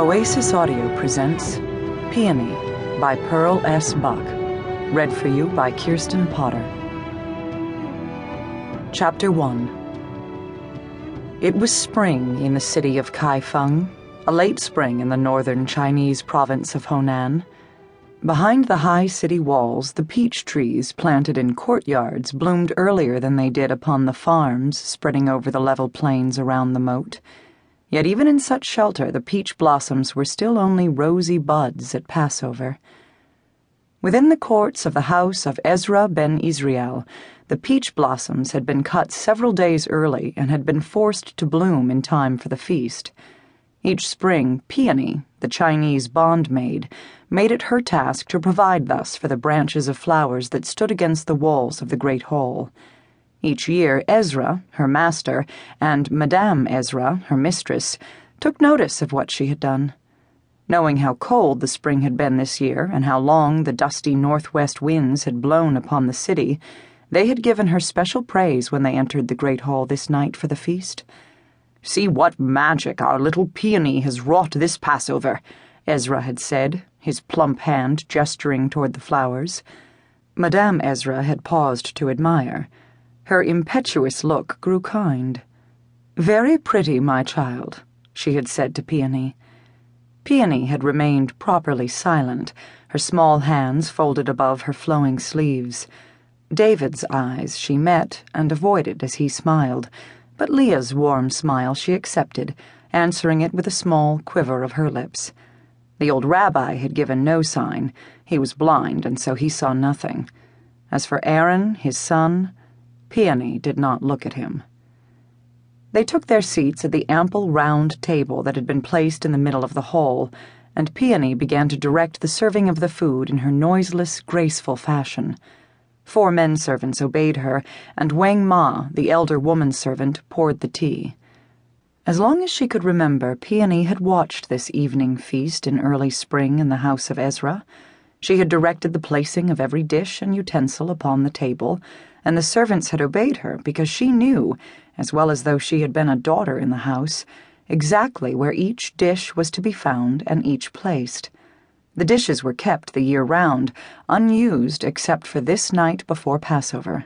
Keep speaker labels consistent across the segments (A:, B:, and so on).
A: Oasis Audio presents Peony by Pearl S. Buck, read for you by Kirsten Potter. Chapter 1. It was spring in the city of Kaifeng, a late spring in the northern Chinese province of Honan. Behind the high city walls, the peach trees planted in courtyards bloomed earlier than they did upon the farms spreading over the level plains around the moat. Yet even in such shelter, the peach blossoms were still only rosy buds at Passover. Within the courts of the house of Ezra ben Israel, the peach blossoms had been cut several days early and had been forced to bloom in time for the feast. Each spring, Peony, the Chinese bondmaid, made it her task to provide thus for the branches of flowers that stood against the walls of the great hall. Each year, Ezra, her master, and Madame Ezra, her mistress, took notice of what she had done. Knowing how cold the spring had been this year, and how long the dusty northwest winds had blown upon the city, they had given her special praise when they entered the great hall this night for the feast. "See what magic our little Peony has wrought this Passover," Ezra had said, his plump hand gesturing toward the flowers. Madame Ezra had paused to admire. Her impetuous look grew kind. "Very pretty, my child," she had said to Peony. Peony had remained properly silent, her small hands folded above her flowing sleeves. David's eyes she met and avoided as he smiled, but Leah's warm smile she accepted, answering it with a small quiver of her lips. The old rabbi had given no sign. He was blind, and so he saw nothing. As for Aaron, his son, Peony did not look at him. They took their seats at the ample round table that had been placed in the middle of the hall, and Peony began to direct the serving of the food in her noiseless, graceful fashion. 4 men servants obeyed her, and Wang Ma, the elder woman servant, poured the tea. As long as she could remember, Peony had watched this evening feast in early spring in the house of Ezra. She had directed the placing of every dish and utensil upon the table, and the servants had obeyed her because she knew, as well as though she had been a daughter in the house, exactly where each dish was to be found and each placed. The dishes were kept the year round, unused except for this night before Passover.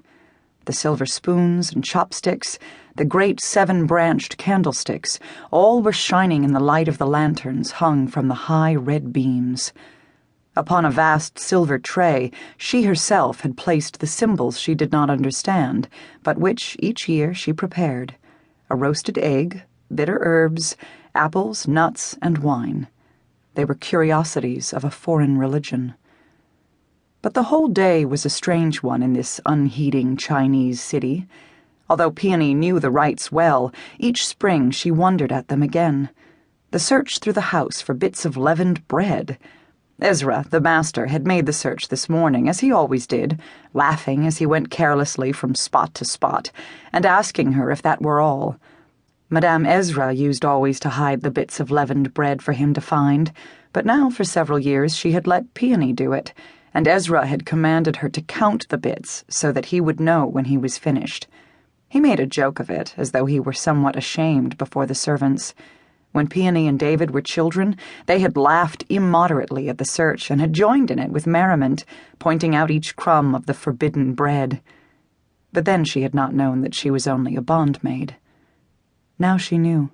A: The silver spoons and chopsticks, the great 7-branched candlesticks, all were shining in the light of the lanterns hung from the high red beams. Upon a vast silver tray, she herself had placed the symbols she did not understand, but which each year she prepared: a roasted egg, bitter herbs, apples, nuts, and wine. They were curiosities of a foreign religion. But the whole day was a strange one in this unheeding Chinese city. Although Peony knew the rites well, each spring she wondered at them again. The search through the house for bits of leavened bread. Ezra, the master, had made the search this morning, as he always did, laughing as he went carelessly from spot to spot, and asking her if that were all. Madame Ezra used always to hide the bits of leavened bread for him to find, but now for several years she had let Peony do it, and Ezra had commanded her to count the bits so that he would know when he was finished. He made a joke of it, as though he were somewhat ashamed before the servants. When Peony and David were children, they had laughed immoderately at the search and had joined in it with merriment, pointing out each crumb of the forbidden bread. But then she had not known that she was only a bondmaid. Now she knew.